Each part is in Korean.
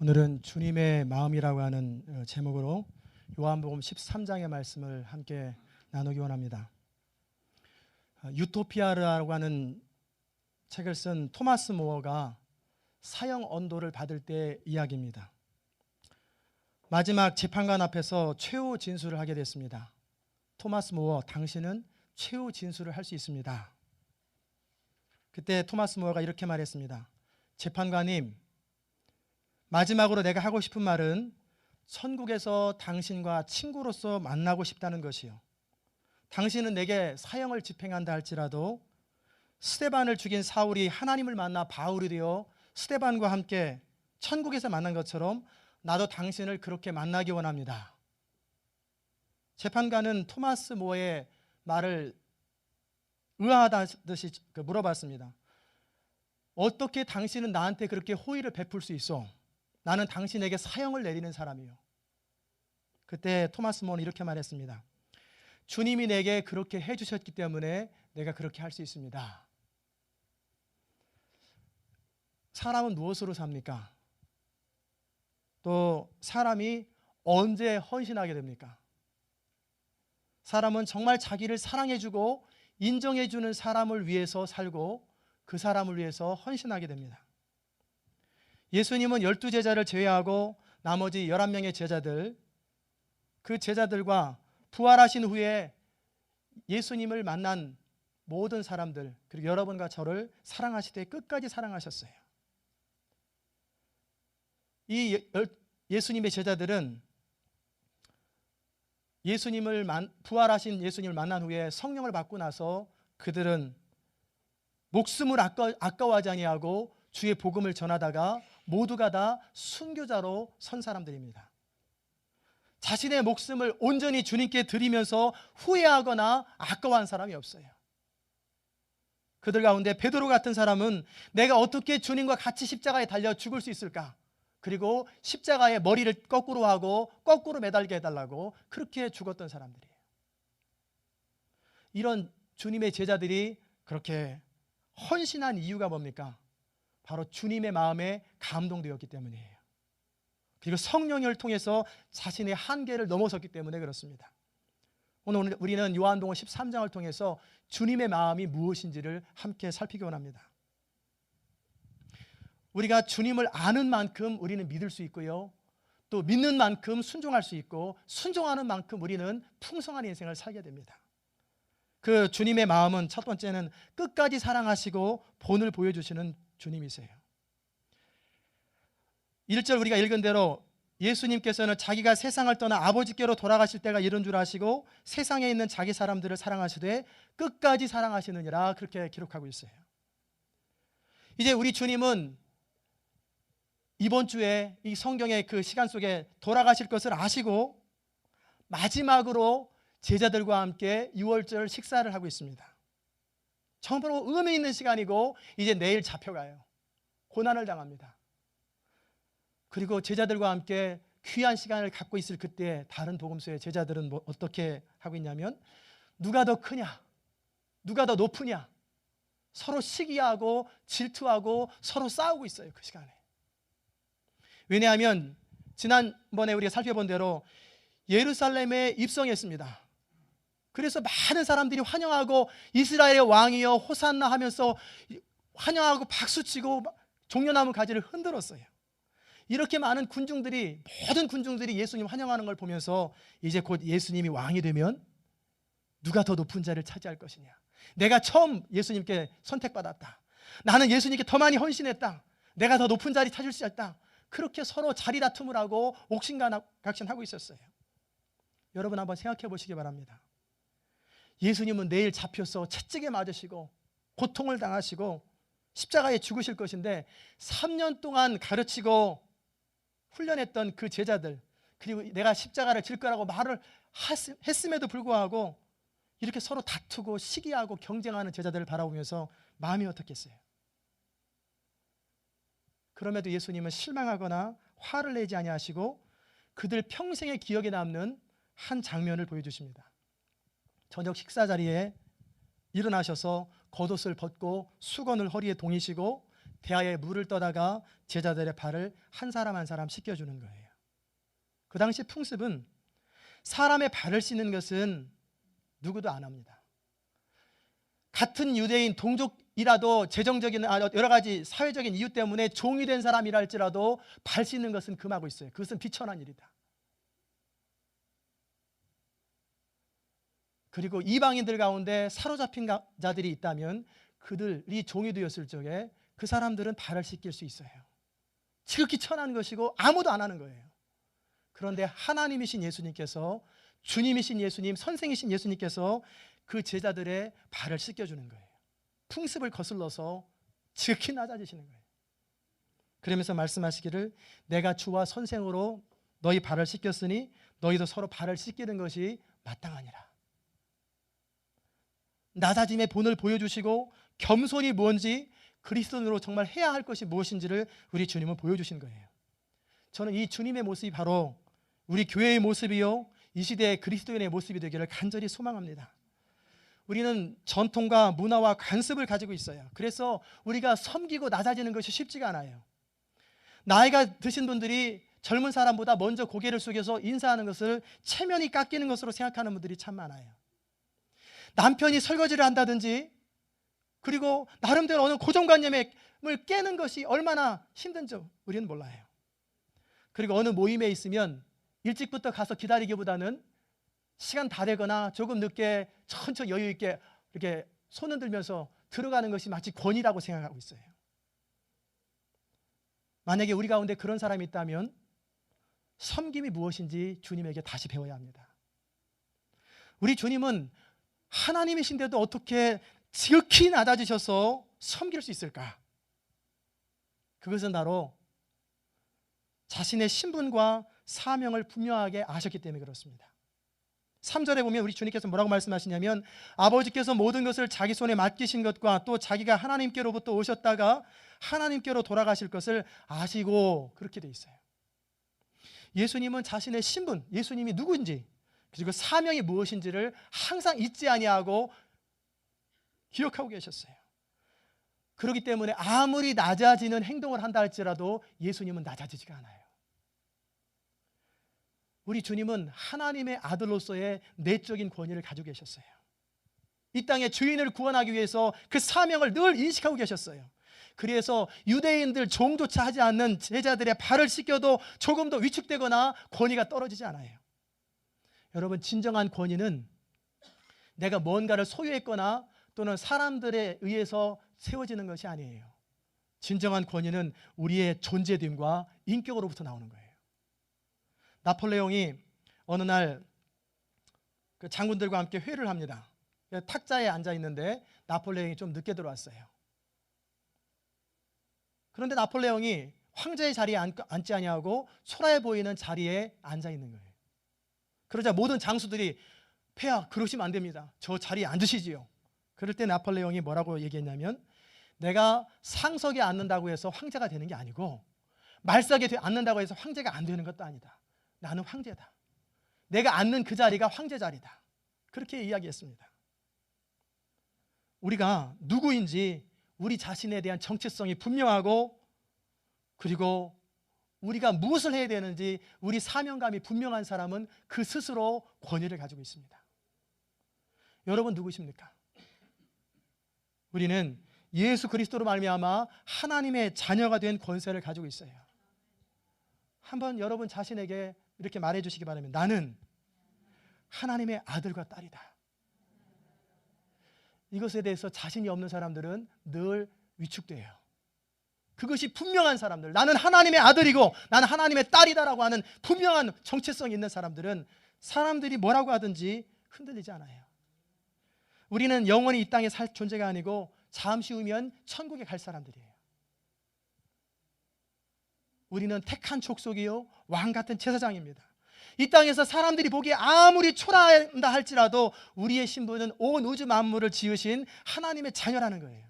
오늘은 주님의 마음이라고 하는 제목으로 요한복음 13장의 말씀을 함께 나누기 원합니다. 유토피아라고 하는 책을 쓴 토마스 모어가 사형 언도를 받을 때 이야기입니다. 마지막 재판관 앞에서 최후 진술을 하게 됐습니다. 토마스 모어, 당신은 최후 진술을 할 수 있습니다. 그때 토마스 모어가 이렇게 말했습니다. 재판관님, 마지막으로 내가 하고 싶은 말은 천국에서 당신과 친구로서 만나고 싶다는 것이요. 당신은 내게 사형을 집행한다 할지라도 스데반을 죽인 사울이 하나님을 만나 바울이 되어 스데반과 함께 천국에서 만난 것처럼 나도 당신을 그렇게 만나기 원합니다. 재판관은 토마스 모어의 말을 의아하다듯이 물어봤습니다. 어떻게 당신은 나한테 그렇게 호의를 베풀 수 있어? 나는 당신에게 사형을 내리는 사람이요. 그때 토마스 모어는 이렇게 말했습니다. 주님이 내게 그렇게 해주셨기 때문에 내가 그렇게 할 수 있습니다. 사람은 무엇으로 삽니까? 또 사람이 언제 헌신하게 됩니까? 사람은 정말 자기를 사랑해주고 인정해주는 사람을 위해서 살고 그 사람을 위해서 헌신하게 됩니다. 예수님은 12제자를 제외하고 나머지 11명의 제자들, 그 제자들과 부활하신 후에 예수님을 만난 모든 사람들, 그리고 여러분과 저를 사랑하시되 끝까지 사랑하셨어요. 이 예수님의 제자들은 부활하신 예수님을 만난 후에 성령을 받고 나서 그들은 목숨을 아까워하지 아니하고 주의 복음을 전하다가 모두가 다 순교자로 선 사람들입니다. 자신의 목숨을 온전히 주님께 드리면서 후회하거나 아까워한 사람이 없어요. 그들 가운데 베드로 같은 사람은 내가 어떻게 주님과 같이 십자가에 달려 죽을 수 있을까? 그리고 십자가에 머리를 거꾸로 하고 거꾸로 매달게 해달라고 그렇게 죽었던 사람들이에요. 이런 주님의 제자들이 그렇게 헌신한 이유가 뭡니까? 바로 주님의 마음에 감동되었기 때문이에요. 그리고 성령을 통해서 자신의 한계를 넘어섰기 때문에 그렇습니다. 오늘 우리는 요한복음 13장을 통해서 주님의 마음이 무엇인지를 함께 살피기 원합니다. 우리가 주님을 아는 만큼 우리는 믿을 수 있고요, 또 믿는 만큼 순종할 수 있고 순종하는 만큼 우리는 풍성한 인생을 살게 됩니다. 그 주님의 마음은 첫 번째는 끝까지 사랑하시고 본을 보여주시는 주님이세요. 1절 우리가 읽은 대로 예수님께서는 자기가 세상을 떠나 아버지께로 돌아가실 때가 이른 줄 아시고 세상에 있는 자기 사람들을 사랑하시되 끝까지 사랑하시느니라, 그렇게 기록하고 있어요. 이제 우리 주님은 이번 주에 이 성경의 그 시간 속에 돌아가실 것을 아시고 마지막으로 제자들과 함께 유월절 식사를 하고 있습니다. 정말로 의미 있는 시간이고 이제 내일 잡혀가요. 고난을 당합니다. 그리고 제자들과 함께 귀한 시간을 갖고 있을 그때 다른 복음서의 제자들은 어떻게 하고 있냐면 누가 더 크냐, 누가 더 높으냐, 서로 시기하고 질투하고 서로 싸우고 있어요. 그 시간에. 왜냐하면 지난번에 우리가 살펴본 대로 예루살렘에 입성했습니다. 그래서 많은 사람들이 환영하고 이스라엘의 왕이여 호산나 하면서 환영하고 박수치고 종려나무 가지를 흔들었어요. 이렇게 많은 군중들이, 모든 군중들이 예수님 환영하는 걸 보면서 이제 곧 예수님이 왕이 되면 누가 더 높은 자리를 차지할 것이냐, 내가 처음 예수님께 선택받았다, 나는 예수님께 더 많이 헌신했다, 내가 더 높은 자리 찾을 수 있다, 그렇게 서로 자리 다툼을 하고 옥신각신하고 있었어요. 여러분 한번 생각해 보시기 바랍니다. 예수님은 내일 잡혀서 채찍에 맞으시고 고통을 당하시고 십자가에 죽으실 것인데 3년 동안 가르치고 훈련했던 그 제자들, 그리고 내가 십자가를 질 거라고 말을 했음에도 불구하고 이렇게 서로 다투고 시기하고 경쟁하는 제자들을 바라보면서 마음이 어떻겠어요? 그럼에도 예수님은 실망하거나 화를 내지 아니하시고 그들 평생의 기억에 남는 한 장면을 보여주십니다. 저녁 식사 자리에 일어나셔서 겉옷을 벗고 수건을 허리에 동이시고 대야에 물을 떠다가 제자들의 발을 한 사람 한 사람 씻겨주는 거예요. 그 당시 풍습은 사람의 발을 씻는 것은 누구도 안 합니다. 같은 유대인 동족이라도 재정적인 여러 가지 사회적인 이유 때문에 종이 된 사람이라 할지라도 발 씻는 것은 금하고 있어요. 그것은 비천한 일이다. 그리고 이방인들 가운데 사로잡힌 자들이 있다면 그들이 종이 되었을 적에 그 사람들은 발을 씻길 수 있어요. 지극히 천한 것이고 아무도 안 하는 거예요. 그런데 하나님이신 예수님께서, 주님이신 예수님, 선생이신 예수님께서 그 제자들의 발을 씻겨주는 거예요. 풍습을 거슬러서 지극히 낮아지시는 거예요. 그러면서 말씀하시기를 내가 주와 선생으로 너희 발을 씻겼으니 너희도 서로 발을 씻기는 것이 마땅하니라. 낮아짐의 본을 보여주시고 겸손이 뭔지, 그리스도인으로 정말 해야 할 것이 무엇인지를 우리 주님은 보여주신 거예요. 저는 이 주님의 모습이 바로 우리 교회의 모습이요, 이 시대의 그리스도인의 모습이 되기를 간절히 소망합니다. 우리는 전통과 문화와 관습을 가지고 있어요. 그래서 우리가 섬기고 낮아지는 것이 쉽지가 않아요. 나이가 드신 분들이 젊은 사람보다 먼저 고개를 숙여서 인사하는 것을 체면이 깎이는 것으로 생각하는 분들이 참 많아요. 남편이 설거지를 한다든지, 그리고 나름대로 어느 고정관념을 깨는 것이 얼마나 힘든지 우리는 몰라요. 그리고 어느 모임에 있으면 일찍부터 가서 기다리기보다는 시간 다 되거나 조금 늦게 천천히 여유 있게 이렇게 손 흔들면서 들어가는 것이 마치 권위라고 생각하고 있어요. 만약에 우리 가운데 그런 사람이 있다면 섬김이 무엇인지 주님에게 다시 배워야 합니다. 우리 주님은 하나님이신데도 어떻게 지극히 낮아지셔서 섬길 수 있을까? 그것은 바로 자신의 신분과 사명을 분명하게 아셨기 때문에 그렇습니다. 3절에 보면 우리 주님께서 뭐라고 말씀하시냐면 아버지께서 모든 것을 자기 손에 맡기신 것과 또 자기가 하나님께로부터 오셨다가 하나님께로 돌아가실 것을 아시고, 그렇게 돼 있어요. 예수님은 자신의 신분, 예수님이 누구인지, 그리고 사명이 무엇인지를 항상 잊지 아니하고 기억하고 계셨어요. 그렇기 때문에 아무리 낮아지는 행동을 한다 할지라도 예수님은 낮아지지가 않아요. 우리 주님은 하나님의 아들로서의 내적인 권위를 가지고 계셨어요. 이 땅의 주인을 구원하기 위해서 그 사명을 늘 인식하고 계셨어요. 그래서 유대인들 종조차 하지 않는 제자들의 발을 씻겨도 조금 더 위축되거나 권위가 떨어지지 않아요. 여러분, 진정한 권위는 내가 뭔가를 소유했거나 또는 사람들에 의해서 세워지는 것이 아니에요. 진정한 권위는 우리의 존재됨과 인격으로부터 나오는 거예요. 나폴레옹이 어느 날 그 장군들과 함께 회의를 합니다. 탁자에 앉아 있는데 나폴레옹이 좀 늦게 들어왔어요. 그런데 나폴레옹이 황제의 자리에 앉지 아니하고 초라해 보이는 자리에 앉아 있는 거예요. 그러자 모든 장수들이 폐하, 그러시면 안 됩니다. 저 자리에 앉으시지요. 그럴 때 나폴레옹이 뭐라고 얘기했냐면 내가 상석에 앉는다고 해서 황제가 되는 게 아니고 말석에 앉는다고 해서 황제가 안 되는 것도 아니다. 나는 황제다. 내가 앉는 그 자리가 황제 자리다. 그렇게 이야기했습니다. 우리가 누구인지 우리 자신에 대한 정체성이 분명하고, 그리고 우리가 무엇을 해야 되는지 우리 사명감이 분명한 사람은 그 스스로 권위를 가지고 있습니다. 여러분 누구십니까? 우리는 예수 그리스도로 말미암아 하나님의 자녀가 된 권세를 가지고 있어요. 한번 여러분 자신에게 이렇게 말해 주시기 바랍니다. 나는 하나님의 아들과 딸이다. 이것에 대해서 자신이 없는 사람들은 늘 위축돼요. 그것이 분명한 사람들, 나는 하나님의 아들이고 나는 하나님의 딸이다라고 하는 분명한 정체성이 있는 사람들은 사람들이 뭐라고 하든지 흔들리지 않아요. 우리는 영원히 이 땅에 살 존재가 아니고 잠시 후면 천국에 갈 사람들이에요. 우리는 택한 족속이요 왕 같은 제사장입니다. 이 땅에서 사람들이 보기에 아무리 초라한다 할지라도 우리의 신분은 온 우주 만물을 지으신 하나님의 자녀라는 거예요.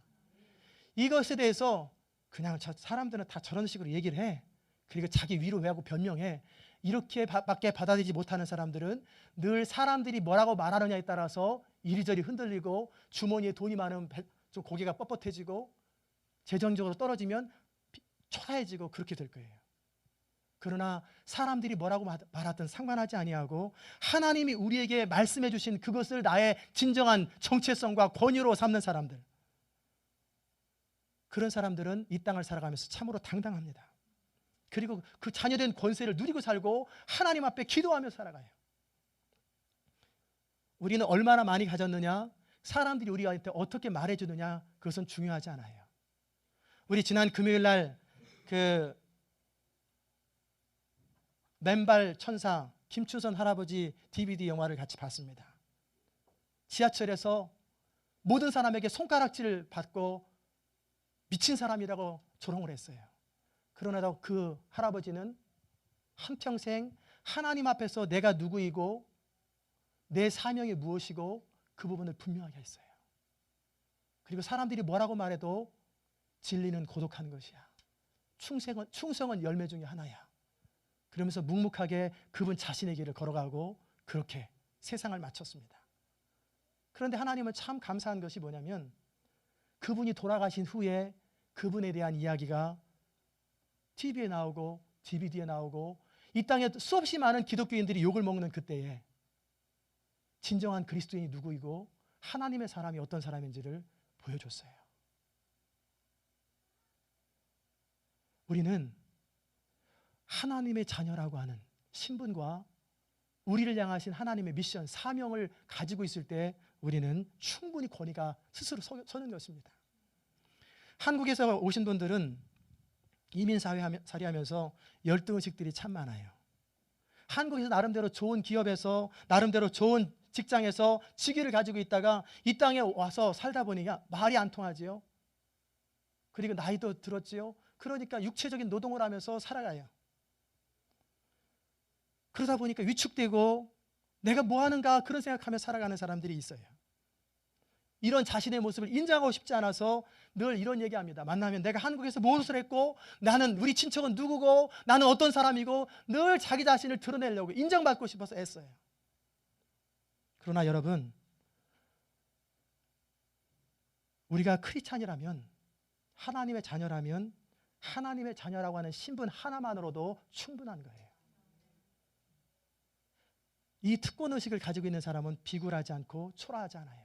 이것에 대해서 그냥 사람들은 다 저런 식으로 얘기를 해. 그리고 자기 위로하고 변명해. 이렇게밖에 받아들이지 못하는 사람들은 늘 사람들이 뭐라고 말하느냐에 따라서 이리저리 흔들리고 주머니에 돈이 많으면 좀 고개가 뻣뻣해지고 재정적으로 떨어지면 초라해지고 그렇게 될 거예요. 그러나 사람들이 뭐라고 말하든 상관하지 아니하고 하나님이 우리에게 말씀해 주신 그것을 나의 진정한 정체성과 권위로 삼는 사람들, 그런 사람들은 이 땅을 살아가면서 참으로 당당합니다. 그리고 그 자녀된 권세를 누리고 살고 하나님 앞에 기도하며 살아가요. 우리는 얼마나 많이 가졌느냐, 사람들이 우리한테 어떻게 말해주느냐, 그것은 중요하지 않아요. 우리 지난 금요일 날 그 맨발 천사 김춘선 할아버지 DVD 영화를 같이 봤습니다. 지하철에서 모든 사람에게 손가락질을 받고 미친 사람이라고 조롱을 했어요. 그러나 그 할아버지는 한평생 하나님 앞에서 내가 누구이고 내 사명이 무엇이고 그 부분을 분명하게 했어요. 그리고 사람들이 뭐라고 말해도 진리는 고독한 것이야. 충성은 열매 중에 하나야. 그러면서 묵묵하게 그분 자신의 길을 걸어가고 그렇게 세상을 마쳤습니다. 그런데 하나님은 참 감사한 것이 뭐냐면 그분이 돌아가신 후에 그분에 대한 이야기가 TV에 나오고 DVD에 나오고 이 땅에 수없이 많은 기독교인들이 욕을 먹는 그때에 진정한 그리스도인이 누구이고 하나님의 사람이 어떤 사람인지를 보여줬어요. 우리는 하나님의 자녀라고 하는 신분과 우리를 향하신 하나님의 미션, 사명을 가지고 있을 때 우리는 충분히 권위가 스스로 서는 것입니다. 한국에서 오신 분들은 이민사회 하면서 열등의식들이 참 많아요. 한국에서 나름대로 좋은 기업에서 나름대로 좋은 직장에서 직위를 가지고 있다가 이 땅에 와서 살다 보니까 말이 안 통하지요. 그리고 나이도 들었지요. 그러니까 육체적인 노동을 하면서 살아가요. 그러다 보니까 위축되고 내가 뭐 하는가 그런 생각하며 살아가는 사람들이 있어요. 이런 자신의 모습을 인정하고 싶지 않아서 늘 이런 얘기합니다. 만나면 내가 한국에서 무엇을 했고 나는 우리 친척은 누구고 나는 어떤 사람이고 늘 자기 자신을 드러내려고 인정받고 싶어서 애써요. 그러나 여러분, 우리가 크리스찬이라면 하나님의 자녀라면 하나님의 자녀라고 하는 신분 하나만으로도 충분한 거예요. 이 특권의식을 가지고 있는 사람은 비굴하지 않고 초라하지 않아요.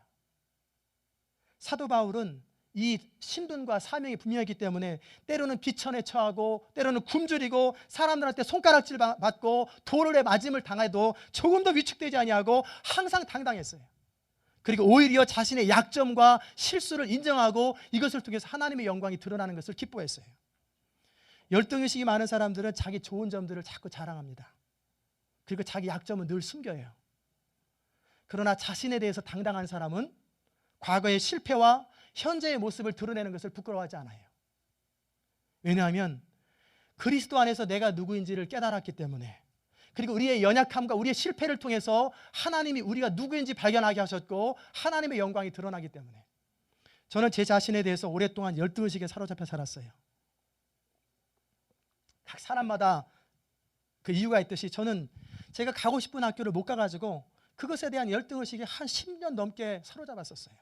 사도 바울은 이 신분과 사명이 분명했기 때문에 때로는 비천에 처하고 때로는 굶주리고 사람들한테 손가락질 받고 돌에 맞음을 당해도 조금 더 위축되지 아니하고 항상 당당했어요. 그리고 오히려 자신의 약점과 실수를 인정하고 이것을 통해서 하나님의 영광이 드러나는 것을 기뻐했어요. 열등의식이 많은 사람들은 자기 좋은 점들을 자꾸 자랑합니다. 그리고 자기 약점은 늘 숨겨요. 그러나 자신에 대해서 당당한 사람은 과거의 실패와 현재의 모습을 드러내는 것을 부끄러워하지 않아요. 왜냐하면 그리스도 안에서 내가 누구인지를 깨달았기 때문에, 그리고 우리의 연약함과 우리의 실패를 통해서 하나님이 우리가 누구인지 발견하게 하셨고 하나님의 영광이 드러나기 때문에. 저는 제 자신에 대해서 오랫동안 열등의식에 사로잡혀 살았어요. 각 사람마다 그 이유가 있듯이 저는 제가 가고 싶은 학교를 못 가가지고 그것에 대한 열등의식이 한 10년 넘게 사로잡았었어요.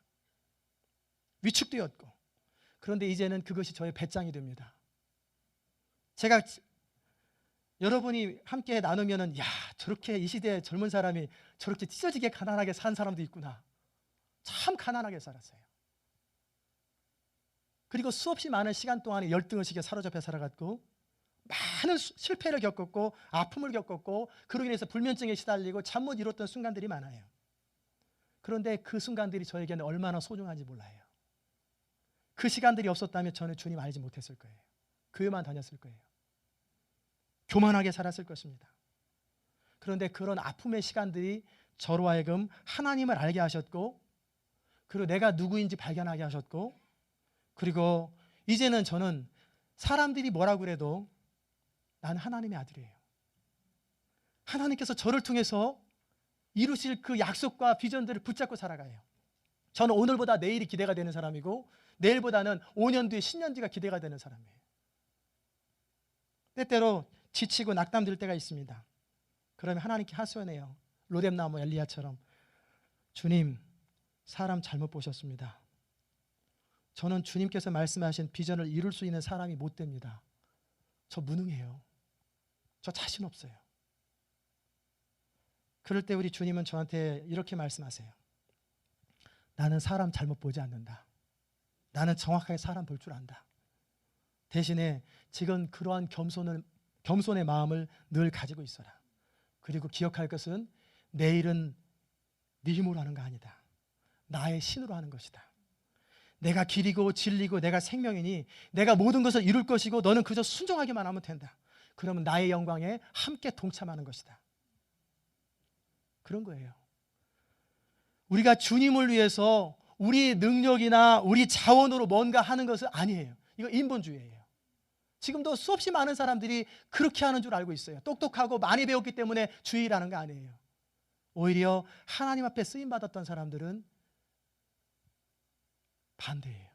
위축되었고. 그런데 이제는 그것이 저의 배짱이 됩니다. 제가 여러분이 함께 나누면은 야, 저렇게 이 시대의 젊은 사람이 저렇게 찢어지게 가난하게 산 사람도 있구나. 참 가난하게 살았어요. 그리고 수없이 많은 시간 동안에 열등의식에 사로잡혀 살아갔고 많은 실패를 겪었고 아픔을 겪었고 그로 인해서 불면증에 시달리고 잠 못 이뤘던 순간들이 많아요. 그런데 그 순간들이 저에게는 얼마나 소중한지 몰라요. 그 시간들이 없었다면 저는 주님 알지 못했을 거예요. 교회만 다녔을 거예요. 교만하게 살았을 것입니다. 그런데 그런 아픔의 시간들이 저로 하여금 하나님을 알게 하셨고 그리고 내가 누구인지 발견하게 하셨고 그리고 이제는 저는 사람들이 뭐라고 그래도 나는 하나님의 아들이에요. 하나님께서 저를 통해서 이루실 그 약속과 비전들을 붙잡고 살아가요. 저는 오늘보다 내일이 기대가 되는 사람이고 내일보다는 5년 뒤에 10년 뒤가 기대가 되는 사람이에요. 때때로 지치고 낙담될 때가 있습니다. 그러면 하나님께 하소연해요. 로뎀나무 엘리야처럼 주님, 사람 잘못 보셨습니다. 저는 주님께서 말씀하신 비전을 이룰 수 있는 사람이 못 됩니다. 저 무능해요. 저 자신 없어요. 그럴 때 우리 주님은 저한테 이렇게 말씀하세요. 나는 사람 잘못 보지 않는다. 나는 정확하게 사람 볼 줄 안다. 대신에 지금 그러한 겸손의 마음을 늘 가지고 있어라. 그리고 기억할 것은 내 일은 네 힘으로 하는 거 아니다. 나의 신으로 하는 것이다. 내가 길이고 진리고 내가 생명이니 내가 모든 것을 이룰 것이고 너는 그저 순종하기만 하면 된다. 그러면 나의 영광에 함께 동참하는 것이다. 그런 거예요. 우리가 주님을 위해서 우리 능력이나 우리 자원으로 뭔가 하는 것은 아니에요. 이거 인본주의예요. 지금도 수없이 많은 사람들이 그렇게 하는 줄 알고 있어요. 똑똑하고 많이 배웠기 때문에 주의라는 거 아니에요. 오히려 하나님 앞에 쓰임받았던 사람들은 반대예요.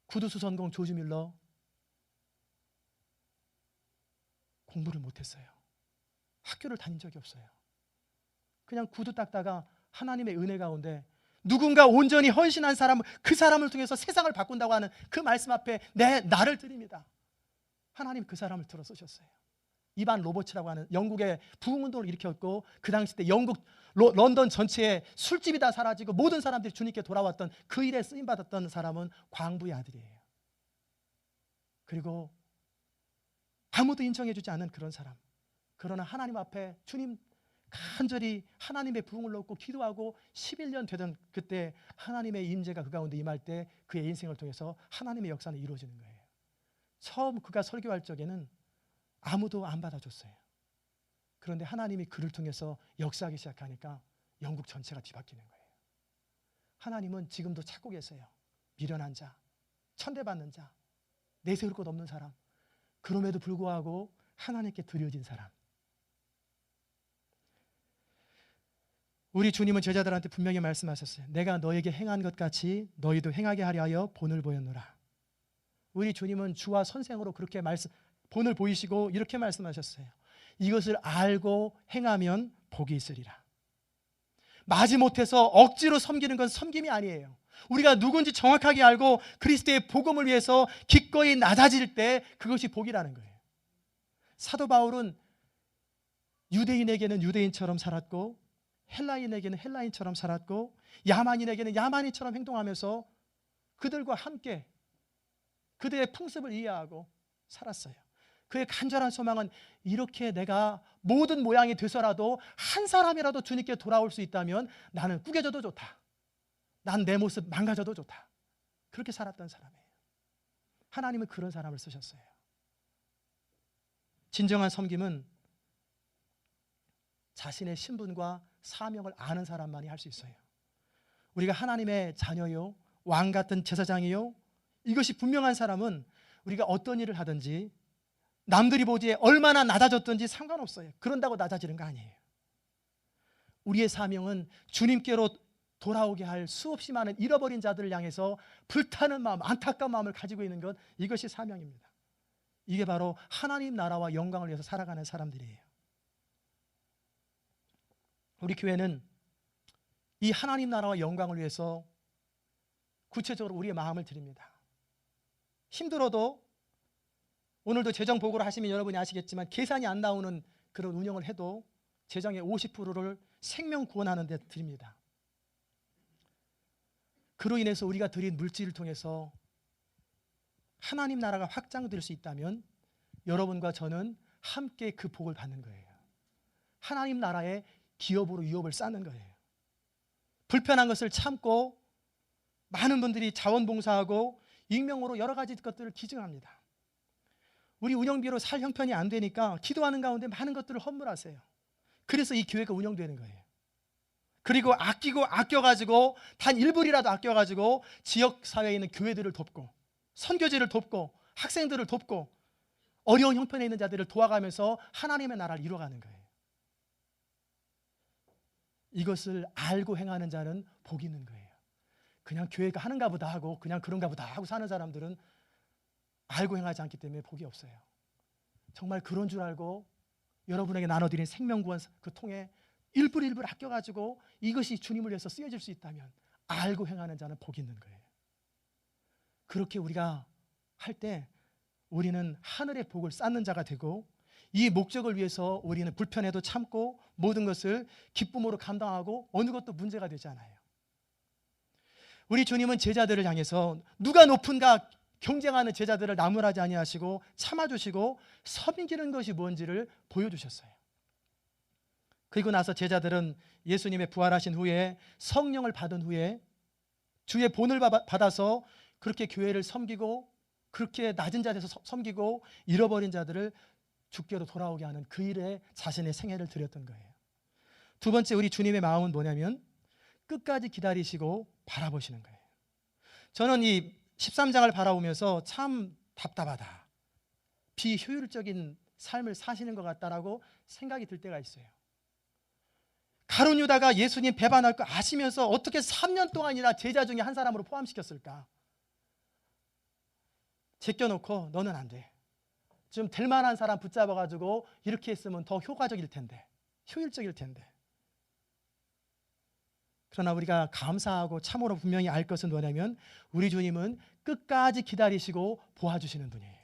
구두수 선공 조지 밀러 공부를 못했어요. 학교를 다닌 적이 없어요. 그냥 구두 닦다가 하나님의 은혜 가운데 누군가 온전히 헌신한 사람, 그 사람을 통해서 세상을 바꾼다고 하는 그 말씀 앞에 나를 드립니다. 하나님 그 사람을 들어 쓰셨어요. 이반 로버츠라고 하는 영국의 부흥운동을 일으켰고 그 당시 때 영국 런던 전체에 술집이 다 사라지고 모든 사람들이 주님께 돌아왔던 그 일에 쓰임받았던 사람은 광부의 아들이에요. 그리고 아무도 인정해주지 않는 그런 사람. 그러나 하나님 앞에 주님 간절히 하나님의 부흥을 얻고 기도하고 11년 되던 그때 하나님의 임재가 그 가운데 임할 때 그의 인생을 통해서 하나님의 역사는 이루어지는 거예요. 처음 그가 설교할 적에는 아무도 안 받아줬어요. 그런데 하나님이 그를 통해서 역사하기 시작하니까 영국 전체가 뒤바뀌는 거예요. 하나님은 지금도 찾고 계세요. 미련한 자, 천대받는 자, 내세울 것 없는 사람, 그럼에도 불구하고 하나님께 드려진 사람. 우리 주님은 제자들한테 분명히 말씀하셨어요. 내가 너에게 행한 것 같이 너희도 행하게 하려 하여 본을 보였노라. 우리 주님은 주와 선생으로 그렇게 본을 보이시고 이렇게 말씀하셨어요. 이것을 알고 행하면 복이 있으리라. 마지못해서 억지로 섬기는 건 섬김이 아니에요. 우리가 누군지 정확하게 알고 그리스도의 복음을 위해서 기꺼이 낮아질 때 그것이 복이라는 거예요. 사도 바울은 유대인에게는 유대인처럼 살았고 헬라인에게는 헬라인처럼 살았고 야만인에게는 야만인처럼 행동하면서 그들과 함께 그들의 풍습을 이해하고 살았어요. 그의 간절한 소망은 이렇게 내가 모든 모양이 돼서라도 한 사람이라도 주님께 돌아올 수 있다면 나는 꾸겨져도 좋다. 난 내 모습 망가져도 좋다. 그렇게 살았던 사람이에요. 하나님은 그런 사람을 쓰셨어요. 진정한 섬김은 자신의 신분과 사명을 아는 사람만이 할 수 있어요. 우리가 하나님의 자녀요, 왕 같은 제사장이요, 이것이 분명한 사람은 우리가 어떤 일을 하든지 남들이 보기에 얼마나 낮아졌든지 상관없어요. 그런다고 낮아지는 거 아니에요. 우리의 사명은 주님께로 돌아오게 할 수없이 많은 잃어버린 자들을 향해서 불타는 마음, 안타까운 마음을 가지고 있는 것, 이것이 사명입니다. 이게 바로 하나님 나라와 영광을 위해서 살아가는 사람들이에요. 우리 교회는 이 하나님 나라와 영광을 위해서 구체적으로 우리의 마음을 드립니다. 힘들어도 오늘도 재정 보고를 하시면 여러분이 아시겠지만 계산이 안 나오는 그런 운영을 해도 재정의 50%를 생명 구원하는 데 드립니다. 그로 인해서 우리가 드린 물질을 통해서 하나님 나라가 확장될 수 있다면 여러분과 저는 함께 그 복을 받는 거예요. 하나님 나라의 기업으로 유업을 쌓는 거예요. 불편한 것을 참고 많은 분들이 자원봉사하고 익명으로 여러 가지 것들을 기증합니다. 우리 운영비로 살 형편이 안 되니까 기도하는 가운데 많은 것들을 헌물하세요. 그래서 이 교회가 운영되는 거예요. 그리고 아껴가지고 단 1불이라도 아껴가지고 지역사회에 있는 교회들을 돕고 선교지를 돕고 학생들을 돕고 어려운 형편에 있는 자들을 도와가면서 하나님의 나라를 이루어가는 거예요. 이것을 알고 행하는 자는 복이 있는 거예요. 그냥 교회가 하는가 보다 하고 그냥 그런가 보다 하고 사는 사람들은 알고 행하지 않기 때문에 복이 없어요. 정말 그런 줄 알고 여러분에게 나눠드린 생명구원 그 통에 1불 1불 아껴가지고 이것이 주님을 위해서 쓰여질 수 있다면 알고 행하는 자는 복이 있는 거예요. 그렇게 우리가 할 때 우리는 하늘의 복을 쌓는 자가 되고, 이 목적을 위해서 우리는 불편해도 참고 모든 것을 기쁨으로 감당하고 어느 것도 문제가 되지 않아요. 우리 주님은 제자들을 향해서 누가 높은가 경쟁하는 제자들을 나무라지 아니하시고 참아주시고 섬기는 것이 뭔지를 보여주셨어요. 그리고 나서 제자들은 예수님의 부활하신 후에 성령을 받은 후에 주의 본을 받아서 그렇게 교회를 섬기고 그렇게 낮은 자리에서 섬기고 잃어버린 자들을 주께로 돌아오게 하는 그 일에 자신의 생애를 드렸던 거예요. 두 번째, 우리 주님의 마음은 뭐냐면 끝까지 기다리시고 바라보시는 거예요. 저는 이 13장을 바라보면서 참 답답하다, 비효율적인 삶을 사시는 것 같다라고 생각이 들 때가 있어요. 가룟 유다가 예수님 배반할 거 아시면서 어떻게 3년 동안이나 제자 중에 한 사람으로 포함시켰을까? 제껴놓고 너는 안 돼, 좀 될 만한 사람 붙잡아가지고 이렇게 했으면 더 효과적일 텐데, 효율적일 텐데. 그러나 우리가 감사하고 참으로 분명히 알 것은 뭐냐면 우리 주님은 끝까지 기다리시고 보아주시는 분이에요.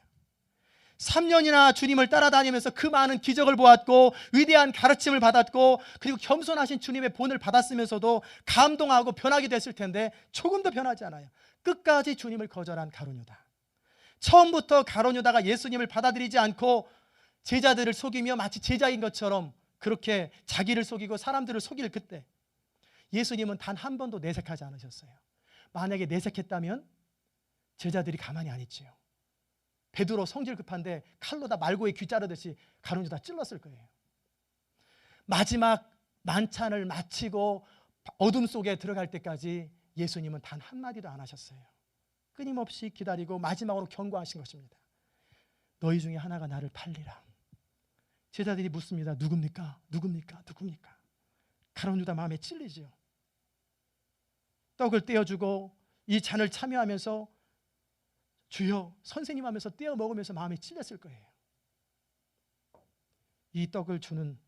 3년이나 주님을 따라다니면서 그 많은 기적을 보았고 위대한 가르침을 받았고 그리고 겸손하신 주님의 본을 받았으면서도 감동하고 변하게 됐을 텐데 조금도 변하지 않아요. 끝까지 주님을 거절한 가룟 유다. 처음부터 가룟 유다가 예수님을 받아들이지 않고 제자들을 속이며 마치 제자인 것처럼 그렇게 자기를 속이고 사람들을 속일 그때 예수님은 단 한 번도 내색하지 않으셨어요. 만약에 내색했다면 제자들이 가만히 안 있지요. 베드로 성질 급한데 칼로 다 말고의 귀 자르듯이 가룟 유다 찔렀을 거예요. 마지막 만찬을 마치고 어둠 속에 들어갈 때까지 예수님은 단 한마디도 안 하셨어요. 끊임없이 기다리고 마지막으로 경고하신 것입니다. 너희 중에 하나가 나를 팔리라. 제자들이 묻습니다. 누굽니까? 누굽니까? 누굽니까? 가룟 유다 마음에 찔리지요. 떡을 떼어주고 이 잔을 참여하면서 주여 선생님 하면서 떼어 먹으면서 마음에 찔렸을 거예요. 이 떡을 주는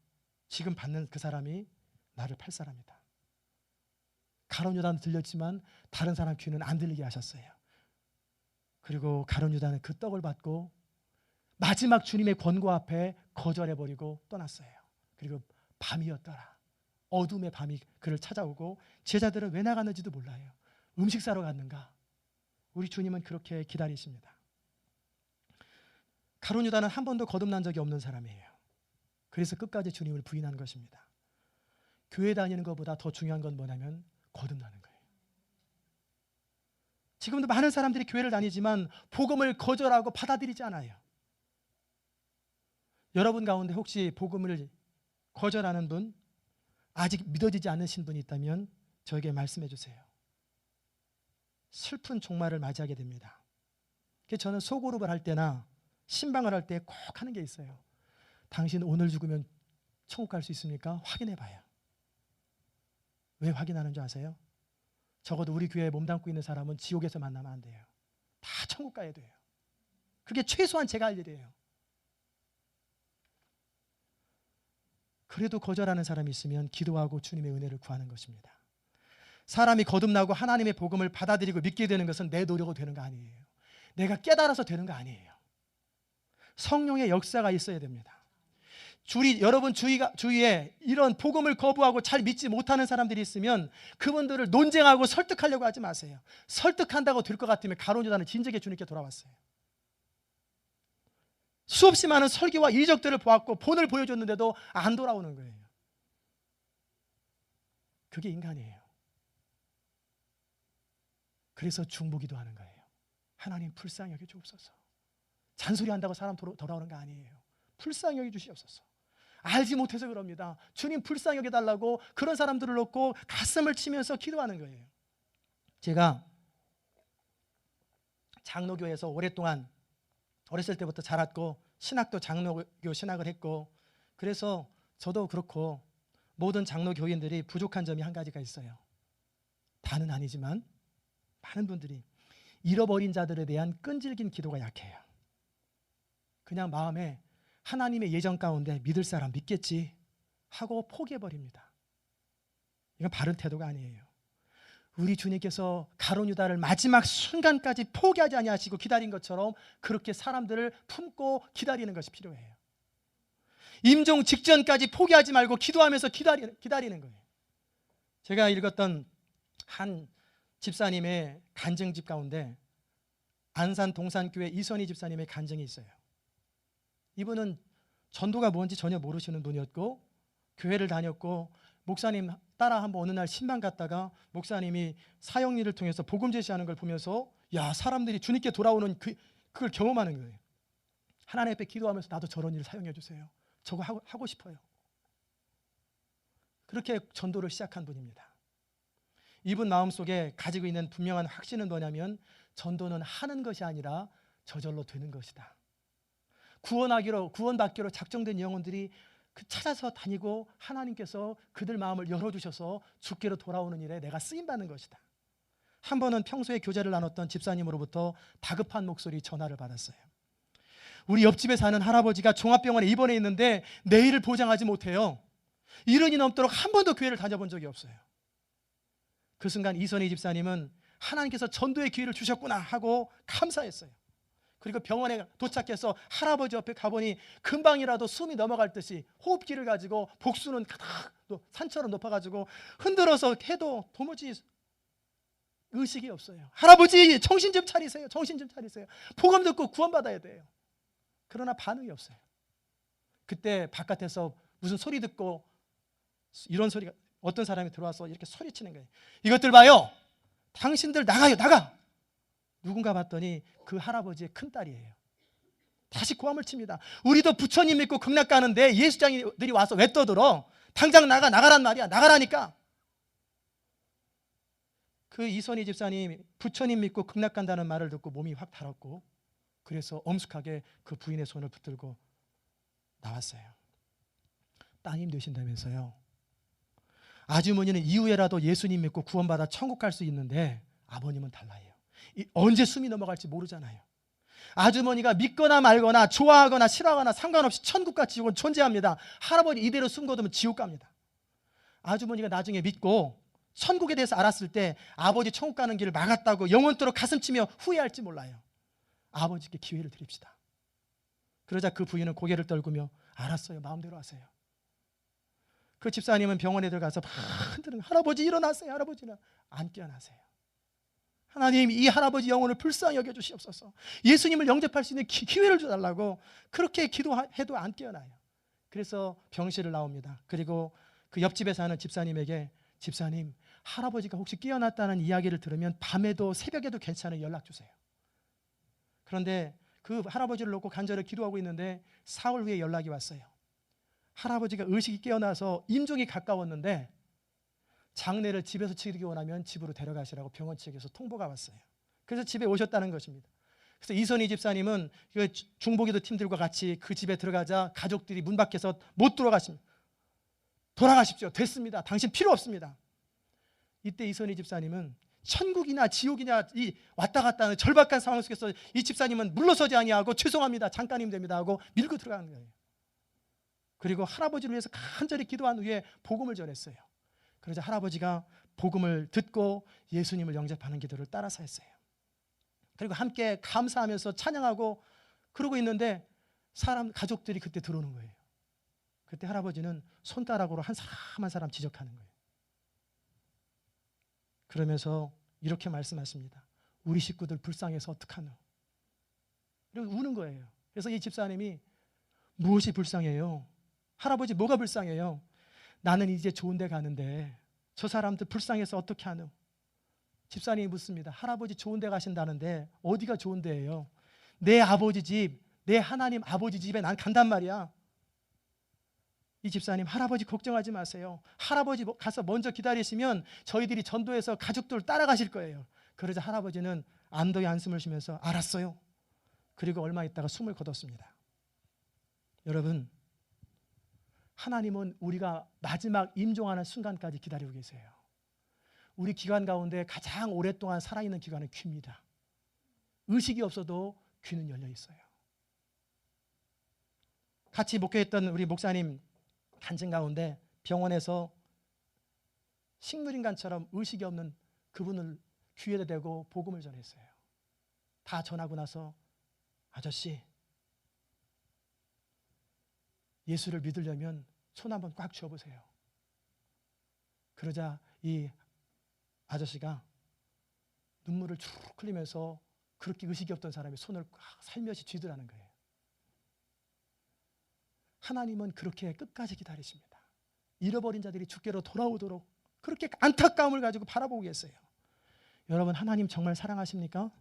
지금 받는 그 사람이 나를 팔 사람이다. 가룟 유다는 들렸지만 다른 사람 귀는 안 들리게 하셨어요. 그리고 가룟 유다는 그 떡을 받고 마지막 주님의 권고 앞에 거절해버리고 떠났어요. 그리고 밤이었더라. 어둠의 밤이 그를 찾아오고 제자들은 왜 나갔는지도 몰라요. 음식 사러 갔는가? 우리 주님은 그렇게 기다리십니다. 가룟 유다는 한 번도 거듭난 적이 없는 사람이에요. 그래서 끝까지 주님을 부인한 것입니다. 교회 다니는 것보다 더 중요한 건 뭐냐면 거듭나는 거예요. 지금도 많은 사람들이 교회를 다니지만 복음을 거절하고 받아들이지 않아요. 여러분 가운데 혹시 복음을 거절하는 분, 아직 믿어지지 않으신 분이 있다면 저에게 말씀해 주세요. 슬픈 종말을 맞이하게 됩니다. 그래서 저는 소그룹을 할 때나 신방을 할 때 꼭 하는 게 있어요. 당신 오늘 죽으면 천국 갈 수 있습니까? 확인해 봐요. 왜 확인하는 줄 아세요? 적어도 우리 교회에 몸담고 있는 사람은 지옥에서 만나면 안 돼요. 다 천국 가야 돼요. 그게 최소한 제가 할 일이에요. 그래도 거절하는 사람이 있으면 기도하고 주님의 은혜를 구하는 것입니다. 사람이 거듭나고 하나님의 복음을 받아들이고 믿게 되는 것은 내 노력으로 되는 거 아니에요. 내가 깨달아서 되는 거 아니에요. 성령의 역사가 있어야 됩니다. 여러분 주위에 이런 복음을 거부하고 잘 믿지 못하는 사람들이 있으면 그분들을 논쟁하고 설득하려고 하지 마세요. 설득한다고 될 것 같으면 가룟 유다는 진즉에 주님께 돌아왔어요. 수없이 많은 설교와 이적들을 보았고 본을 보여줬는데도 안 돌아오는 거예요. 그게 인간이에요. 그래서 중보기도 하는 거예요. 하나님 불쌍히 여겨 주옵소서. 잔소리한다고 사람 돌아오는 거 아니에요. 불쌍히 여겨 주시옵소서. 알지 못해서 그럽니다. 주님 불쌍히 여겨달라고 그런 사람들을 놓고 가슴을 치면서 기도하는 거예요. 제가 장로교에서 오랫동안 어렸을 때부터 자랐고 신학도 장로교 신학을 했고 그래서 저도 그렇고 모든 장로 교인들이 부족한 점이 한 가지가 있어요. 다는 아니지만 많은 분들이 잃어버린 자들에 대한 끈질긴 기도가 약해요. 그냥 마음에 하나님의 예정 가운데 믿을 사람 믿겠지 하고 포기해버립니다. 이건 바른 태도가 아니에요. 우리 주님께서 가룟 유다를 마지막 순간까지 포기하지 아니하시고 기다린 것처럼 그렇게 사람들을 품고 기다리는 것이 필요해요. 임종 직전까지 포기하지 말고 기도하면서 기다리는 거예요. 제가 읽었던 한 집사님의 간증집 가운데 안산 동산교회 이선희 집사님의 간증이 있어요. 이분은 전도가 뭔지 전혀 모르시는 분이었고 교회를 다녔고 목사님 따라 한번 어느 날 신방 갔다가 목사님이 사역일을 통해서 복음 제시하는 걸 보면서 야, 사람들이 주님께 돌아오는 그걸 경험하는 거예요. 하나님 앞에 기도하면서 나도 저런 일을 사용해 주세요. 저거 하고 싶어요. 그렇게 전도를 시작한 분입니다. 이분 마음속에 가지고 있는 분명한 확신은 뭐냐면 전도는 하는 것이 아니라 저절로 되는 것이다. 구원받기로 작정된 영혼들이 찾아서 다니고 하나님께서 그들 마음을 열어주셔서 주께로 돌아오는 일에 내가 쓰임받는 것이다. 한 번은 평소에 교제를 나눴던 집사님으로부터 다급한 목소리 전화를 받았어요. 우리 옆집에 사는 할아버지가 종합병원에 입원해 있는데 내일을 보장하지 못해요. 1년이 넘도록 한 번도 교회를 다녀본 적이 없어요. 그 순간 이선희 집사님은 하나님께서 전도의 기회를 주셨구나 하고 감사했어요. 그리고 병원에 도착해서 할아버지 옆에 가보니 금방이라도 숨이 넘어갈 듯이 호흡기를 가지고 복수는 가득 산처럼 높아가지고 흔들어서 해도 도무지 의식이 없어요. 할아버지 정신 좀 차리세요. 정신 좀 차리세요. 복음 듣고 구원받아야 돼요. 그러나 반응이 없어요. 그때 바깥에서 무슨 소리 듣고 이런 소리가 어떤 사람이 들어와서 이렇게 소리치는 거예요. 이것들 봐요. 당신들 나가요. 나가. 누군가 봤더니 그 할아버지의 큰딸이에요. 다시 고함을 칩니다. 우리도 부처님 믿고 극락 가는데 예수장들이 와서 왜 떠들어? 당장 나가란 말이야. 나가라니까. 그 이선희 집사님 부처님 믿고 극락 간다는 말을 듣고 몸이 확 달았고 그래서 엄숙하게 그 부인의 손을 붙들고 나왔어요. 따님 되신다면서요. 아주머니는 이후에라도 예수님 믿고 구원받아 천국 갈 수 있는데 아버님은 달라요. 언제 숨이 넘어갈지 모르잖아요. 아주머니가 믿거나 말거나 좋아하거나 싫어하거나 상관없이 천국과 지옥은 존재합니다. 할아버지 이대로 숨 거두면 지옥 갑니다. 아주머니가 나중에 믿고 천국에 대해서 알았을 때 아버지 천국 가는 길을 막았다고 영원토록 가슴치며 후회할지 몰라요. 아버지께 기회를 드립시다. 그러자 그 부인은 고개를 떨구며 알았어요. 마음대로 하세요. 그 집사님은 병원에 들어가서 막 흔드는 할아버지 일어나세요. 할아버지는 안 깨어나세요. 하나님 이 할아버지 영혼을 불쌍히 여겨주시옵소서. 예수님을 영접할 수 있는 기회를 줘달라고 그렇게 기도해도 안 깨어나요. 그래서 병실을 나옵니다. 그리고 그 옆집에 사는 집사님에게 집사님 할아버지가 혹시 깨어났다는 이야기를 들으면 밤에도 새벽에도 괜찮아요. 연락 주세요. 그런데 그 할아버지를 놓고 간절히 기도하고 있는데 사흘 후에 연락이 왔어요. 할아버지가 의식이 깨어나서 임종이 가까웠는데 장례를 집에서 치르기 원하면 집으로 데려가시라고 병원 측에서 통보가 왔어요. 그래서 집에 오셨다는 것입니다. 그래서 이선희 집사님은 중보기도 팀들과 같이 그 집에 들어가자 가족들이 문 밖에서 못 들어가십니다. 돌아가십시오. 됐습니다. 당신 필요 없습니다. 이때 이선희 집사님은 천국이나 지옥이냐 이 왔다 갔다 하는 절박한 상황 속에서 이 집사님은 물러서지 아니하고 죄송합니다. 잠깐이면 됩니다 하고 밀고 들어가는 거예요. 그리고 할아버지를 위해서 간절히 기도한 후에 복음을 전했어요. 그러자 할아버지가 복음을 듣고 예수님을 영접하는 기도를 따라서 했어요. 그리고 함께 감사하면서 찬양하고 그러고 있는데 가족들이 그때 들어오는 거예요. 그때 할아버지는 손가락으로 한 사람 한 사람 지적하는 거예요. 그러면서 이렇게 말씀하십니다. 우리 식구들 불쌍해서 어떡하노? 그리고 우는 거예요. 그래서 이 집사님이 무엇이 불쌍해요? 할아버지 뭐가 불쌍해요? 나는 이제 좋은 데 가는데 저 사람들 불쌍해서 어떻게 하노? 집사님이 묻습니다. 할아버지 좋은 데 가신다는데 어디가 좋은 데예요? 내 아버지 집, 내 하나님 아버지 집에 난 간단 말이야. 이 집사님 할아버지 걱정하지 마세요. 할아버지 가서 먼저 기다리시면 저희들이 전도해서 가족들 따라가실 거예요. 그러자 할아버지는 안도의 한숨을 쉬면서 알았어요. 그리고 얼마 있다가 숨을 거뒀습니다. 여러분 하나님은 우리가 마지막 임종하는 순간까지 기다리고 계세요. 우리 기관 가운데 가장 오랫동안 살아있는 기관은 귀입니다. 의식이 없어도 귀는 열려 있어요. 같이 목회했던 우리 목사님 간증 가운데 병원에서 식물인간처럼 의식이 없는 그분을 귀에다 대고 복음을 전했어요. 다 전하고 나서 아저씨, 예수를 믿으려면 손 한번 꽉 쥐어보세요. 그러자 이 아저씨가 눈물을 쭉 흘리면서 그렇게 의식이 없던 사람이 손을 살며시 쥐더라는 거예요. 하나님은 그렇게 끝까지 기다리십니다. 잃어버린 자들이 주께로 돌아오도록 그렇게 안타까움을 가지고 바라보고 계세요. 여러분, 하나님 정말 사랑하십니까?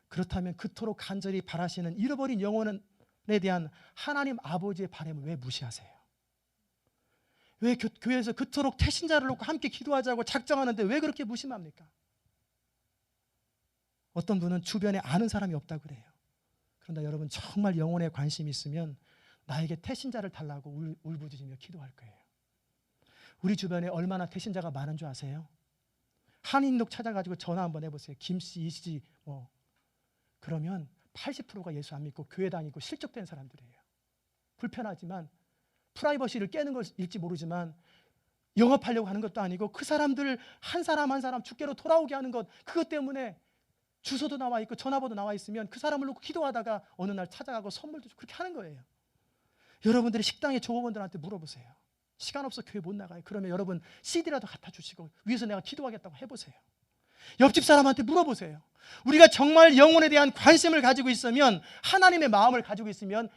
그렇다면 그토록 간절히 바라시는 잃어버린 영혼에 대한 하나님 아버지의 바람을 왜 무시하세요? 왜 교회에서 그토록 태신자를 놓고 함께 기도하자고 작정하는데 왜 그렇게 무심합니까? 어떤 분은 주변에 아는 사람이 없다고 그래요. 그런데 여러분, 정말 영혼에 관심이 있으면 나에게 태신자를 달라고 울부짖으며 기도할 거예요. 우리 주변에 얼마나 태신자가 많은 줄 아세요? 한인독 찾아가지고 전화 한번 해보세요. 김씨, 이씨 뭐. 그러면 80%가 예수 안 믿고 교회 다니고 실족된 사람들이에요. 불편하지만 프라이버시를 깨는 것일지 모르지만 영업하려고 하는 것도 아니고 그 사람들 한 사람 한 사람 주께로 돌아오게 하는 것, 그것 때문에 주소도 나와 있고 전화번호 나와 있으면 그 사람을 놓고 기도하다가 어느 날 찾아가고 선물도 주고 그렇게 하는 거예요. 여러분들이 식당의 조업원들한테 물어보세요. 시간 없어 교회 못 나가요. 그러면 여러분 CD라도 갖다 주시고 위에서 내가 기도하겠다고 해보세요. 옆집 사람한테 물어보세요. 우리가 정말 영혼에 대한 관심을 가지고 있으면, 하나님의 마음을 가지고 있으면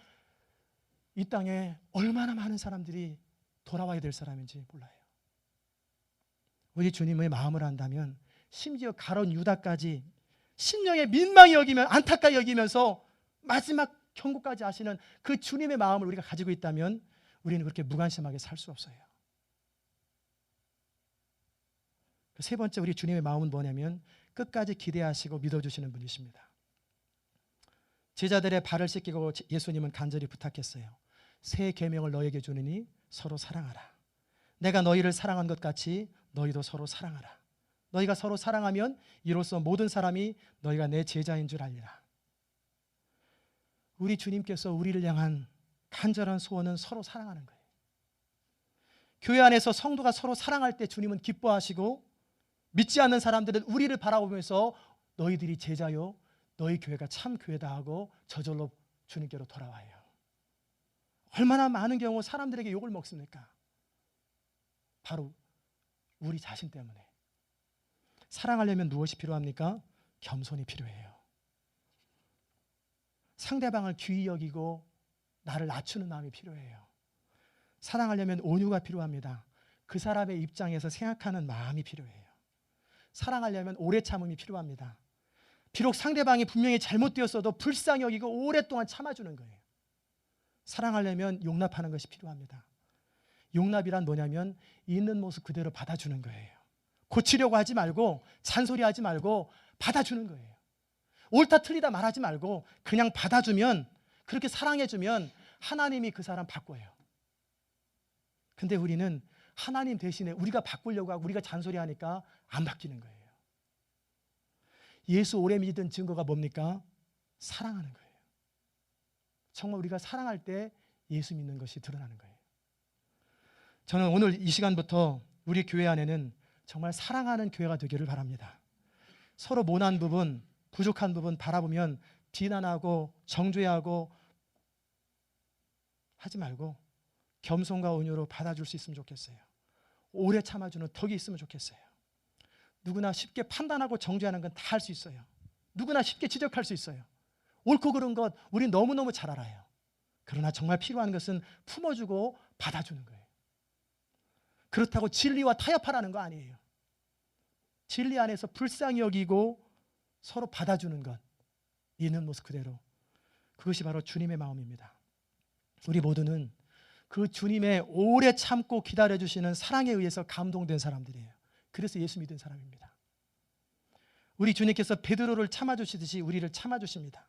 이 땅에 얼마나 많은 사람들이 돌아와야 될 사람인지 몰라요. 우리 주님의 마음을 안다면 심지어 가룟 유다까지 심령에 민망히 여기면, 안타까이 여기면서 마지막 경고까지 하시는 그 주님의 마음을 우리가 가지고 있다면 우리는 그렇게 무관심하게 살 수 없어요. 세 번째, 우리 주님의 마음은 뭐냐면 끝까지 기대하시고 믿어주시는 분이십니다. 제자들의 발을 씻기고 예수님은 간절히 부탁했어요. 새 계명을 너에게 주느니 서로 사랑하라. 내가 너희를 사랑한 것 같이 너희도 서로 사랑하라. 너희가 서로 사랑하면 이로써 모든 사람이 너희가 내 제자인 줄 알리라. 우리 주님께서 우리를 향한 간절한 소원은 서로 사랑하는 거예요. 교회 안에서 성도가 서로 사랑할 때 주님은 기뻐하시고, 믿지 않는 사람들은 우리를 바라보면서 너희들이 제자요, 너희 교회가 참 교회다 하고 저절로 주님께로 돌아와요. 얼마나 많은 경우 사람들에게 욕을 먹습니까? 바로 우리 자신 때문에. 사랑하려면 무엇이 필요합니까? 겸손이 필요해요. 상대방을 귀히 여기고 나를 낮추는 마음이 필요해요. 사랑하려면 온유가 필요합니다. 그 사람의 입장에서 생각하는 마음이 필요해요. 사랑하려면 오래 참음이 필요합니다. 비록 상대방이 분명히 잘못되었어도 불쌍히 여기고 오랫동안 참아주는 거예요. 사랑하려면 용납하는 것이 필요합니다. 용납이란 뭐냐면 있는 모습 그대로 받아주는 거예요. 고치려고 하지 말고 잔소리하지 말고 받아주는 거예요. 옳다 틀리다 말하지 말고 그냥 받아주면, 그렇게 사랑해주면 하나님이 그 사람 바꿔요. 근데 우리는 하나님 대신에 우리가 바꾸려고 하고 우리가 잔소리하니까 안 바뀌는 거예요. 예수 오래 믿은 증거가 뭡니까? 사랑하는 거예요. 정말 우리가 사랑할 때 예수 믿는 것이 드러나는 거예요. 저는 오늘 이 시간부터 우리 교회 안에는 정말 사랑하는 교회가 되기를 바랍니다. 서로 모난 부분, 부족한 부분 바라보면 비난하고 정죄하고 하지 말고 겸손과 온유로 받아줄 수 있으면 좋겠어요. 오래 참아주는 덕이 있으면 좋겠어요. 누구나 쉽게 판단하고 정죄하는 건 다 할 수 있어요. 누구나 쉽게 지적할 수 있어요. 옳고 그른 것 우리 너무너무 잘 알아요. 그러나 정말 필요한 것은 품어주고 받아주는 거예요. 그렇다고 진리와 타협하라는 거 아니에요. 진리 안에서 불쌍히 여기고 서로 받아주는 것, 있는 모습 그대로, 그것이 바로 주님의 마음입니다. 우리 모두는 그 주님의 오래 참고 기다려주시는 사랑에 의해서 감동된 사람들이에요. 그래서 예수 믿은 사람입니다. 우리 주님께서 베드로를 참아주시듯이 우리를 참아주십니다.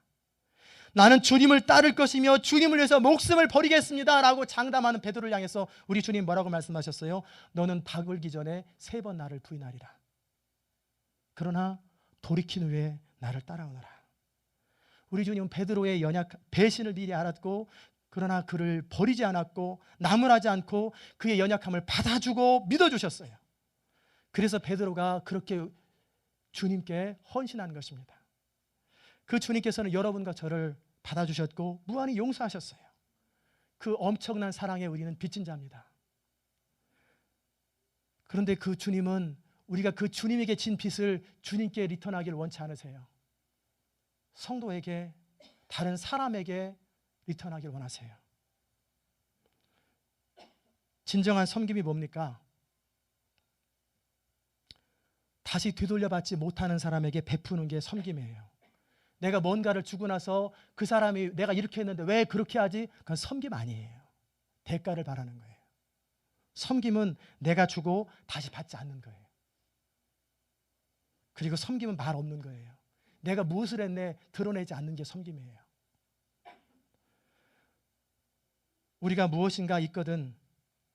나는 주님을 따를 것이며 주님을 위해서 목숨을 버리겠습니다 라고 장담하는 베드로를 향해서 우리 주님 뭐라고 말씀하셨어요? 너는 닭 울기 전에 3번 나를 부인하리라. 그러나 돌이킨 후에 나를 따라오너라. 우리 주님은 베드로의 배신을 미리 알았고, 그러나 그를 버리지 않았고 나무라지 않고 그의 연약함을 받아주고 믿어주셨어요. 그래서 베드로가 그렇게 주님께 헌신한 것입니다. 그 주님께서는 여러분과 저를 받아주셨고 무한히 용서하셨어요. 그 엄청난 사랑에 우리는 빚진 자입니다. 그런데 그 주님은 우리가 그 주님에게 진 빚을 주님께 리턴하기를 원치 않으세요. 성도에게, 다른 사람에게 리턴하기를 원하세요. 진정한 섬김이 뭡니까? 다시 되돌려받지 못하는 사람에게 베푸는 게 섬김이에요. 내가 뭔가를 주고 나서 그 사람이 내가 이렇게 했는데 왜 그렇게 하지? 그건 섬김 아니에요. 대가를 바라는 거예요. 섬김은 내가 주고 다시 받지 않는 거예요. 그리고 섬김은 말 없는 거예요. 내가 무엇을 했네 드러내지 않는 게 섬김이에요. 우리가 무엇인가 있거든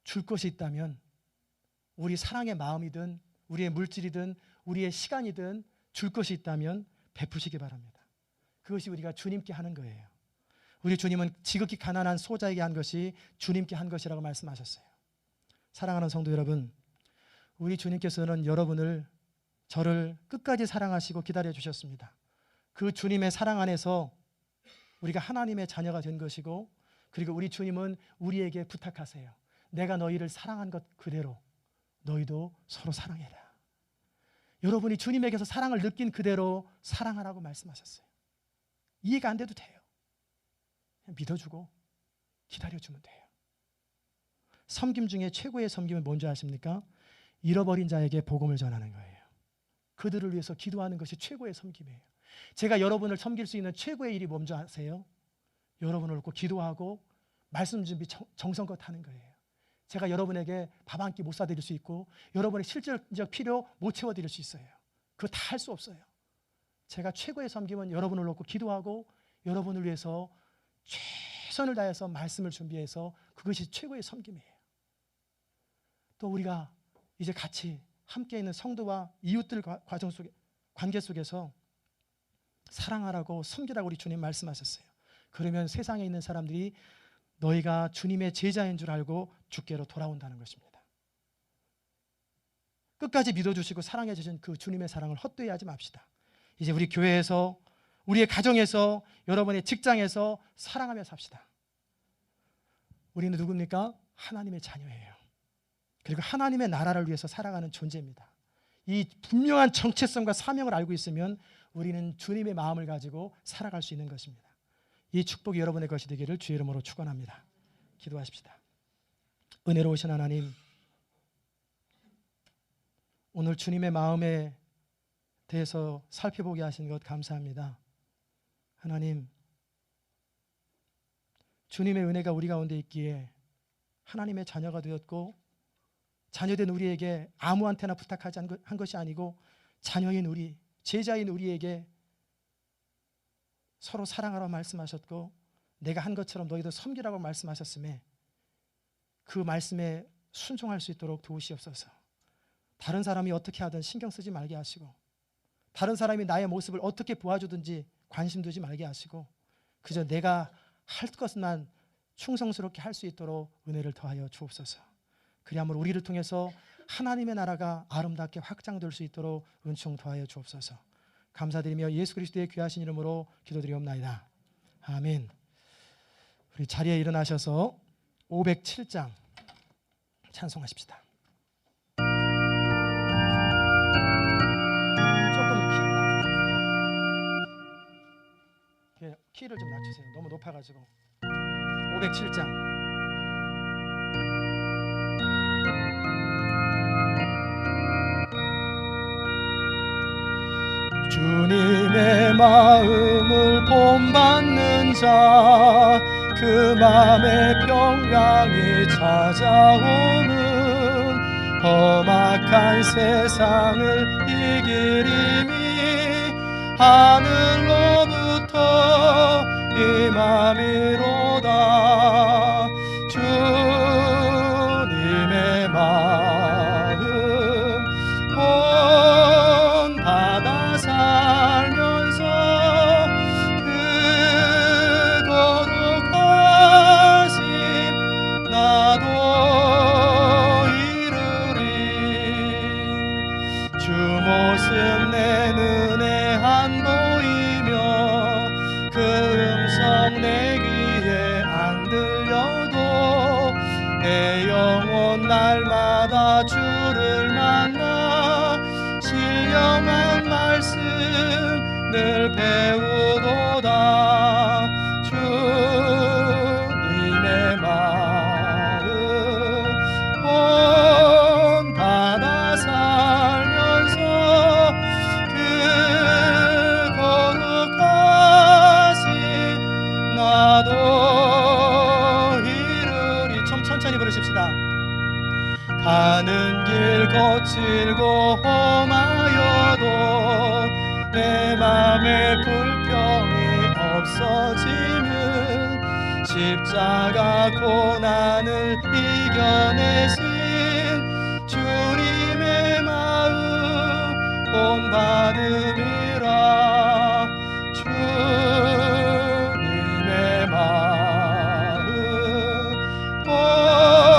줄 것이 있다면 우리 사랑의 마음이든 우리의 물질이든 우리의 시간이든 줄 것이 있다면 베푸시기 바랍니다. 그것이 우리가 주님께 하는 거예요. 우리 주님은 지극히 가난한 소자에게 한 것이 주님께 한 것이라고 말씀하셨어요. 사랑하는 성도 여러분, 우리 주님께서는 여러분을, 저를 끝까지 사랑하시고 기다려 주셨습니다. 그 주님의 사랑 안에서 우리가 하나님의 자녀가 된 것이고, 그리고 우리 주님은 우리에게 부탁하세요. 내가 너희를 사랑한 것 그대로 너희도 서로 사랑해라. 여러분이 주님에게서 사랑을 느낀 그대로 사랑하라고 말씀하셨어요. 이해가 안 돼도 돼요. 그냥 믿어주고 기다려주면 돼요. 섬김 중에 최고의 섬김은 뭔지 아십니까? 잃어버린 자에게 복음을 전하는 거예요. 그들을 위해서 기도하는 것이 최고의 섬김이에요. 제가 여러분을 섬길 수 있는 최고의 일이 뭔지 아세요? 여러분을 놓고 기도하고 말씀 준비 정성껏 하는 거예요. 제가 여러분에게 밥 한 끼 못 사드릴 수 있고 여러분의 실질적 필요 못 채워드릴 수 있어요. 그거 다 할 수 없어요. 제가 최고의 섬김은 여러분을 놓고 기도하고 여러분을 위해서 최선을 다해서 말씀을 준비해서 그것이 최고의 섬김이에요. 또 우리가 이제 같이 함께 있는 성도와 이웃들 과정 속에, 관계 속에서 사랑하라고 섬기라고 우리 주님 말씀하셨어요. 그러면 세상에 있는 사람들이 너희가 주님의 제자인 줄 알고 주께로 돌아온다는 것입니다. 끝까지 믿어주시고 사랑해 주신 그 주님의 사랑을 헛되이 하지 맙시다. 이제 우리 교회에서, 우리의 가정에서, 여러분의 직장에서 사랑하며 삽시다. 우리는 누굽니까? 하나님의 자녀예요. 그리고 하나님의 나라를 위해서 살아가는 존재입니다. 이 분명한 정체성과 사명을 알고 있으면 우리는 주님의 마음을 가지고 살아갈 수 있는 것입니다. 이 축복이 여러분의 것이 되기를 주의 이름으로 축원합니다. 기도하십시다. 은혜로우신 하나님, 오늘 주님의 마음에 대해서 살펴보게 하신 것 감사합니다. 하나님, 주님의 은혜가 우리 가운데 있기에 하나님의 자녀가 되었고, 자녀된 우리에게 아무한테나 부탁하지 한 것이 아니고 자녀인 우리, 제자인 우리에게 서로 사랑하라고 말씀하셨고 내가 한 것처럼 너희도 섬기라고 말씀하셨음에 그 말씀에 순종할 수 있도록 도우시옵소서. 다른 사람이 어떻게 하든 신경 쓰지 말게 하시고 다른 사람이 나의 모습을 어떻게 보아주든지 관심 두지 말게 하시고 그저 내가 할 것만 충성스럽게 할 수 있도록 은혜를 더하여 주옵소서. 그리하므로 우리를 통해서 하나님의 나라가 아름답게 확장될 수 있도록 은총 더하여 주옵소서. 감사드리며 예수 그리스도의 귀하신 이름으로 기도드리옵나이다. 아멘. 우리 자리에 일어나셔서 507장 찬송하십시다. 조금 키를 좀 낮추세요. 너무 높아가지고. 507장. 주님의 마음을 본받는 자, 그 마음에 평강이 찾아오는 험악한 세상을 이기리니 하늘로부터 임함이로다. 주님의 마음 본받아 살면서 그 거룩하심 나도 이루리. 날마다 주를 만나 신령한 말씀 늘 배우도다. 주님의 마음 본받아 살면서 그 거룩하신 나도 이르리. 좀 천천히 부르십시다. 가는 길 거칠고 험하여도 내 맘에 불평이 없어지는 십자가 고난을 이겨내신 주님의 마음 본받음이라. 주님의 마음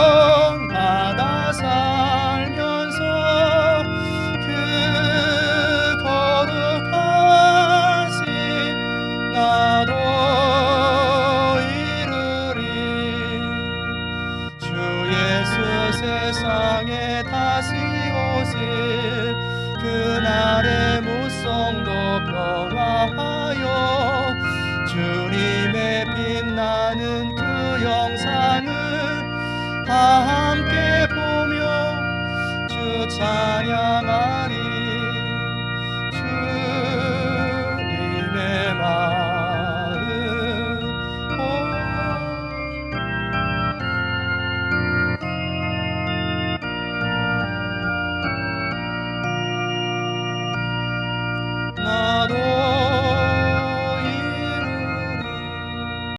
본받아 살면서 그 거룩하신 나도 이루리. 주 예수 세상에 다시 오실 그날의 무성도 변화하여 주님의 빛나는 그 영상을 다 함께 보며 주 찬양하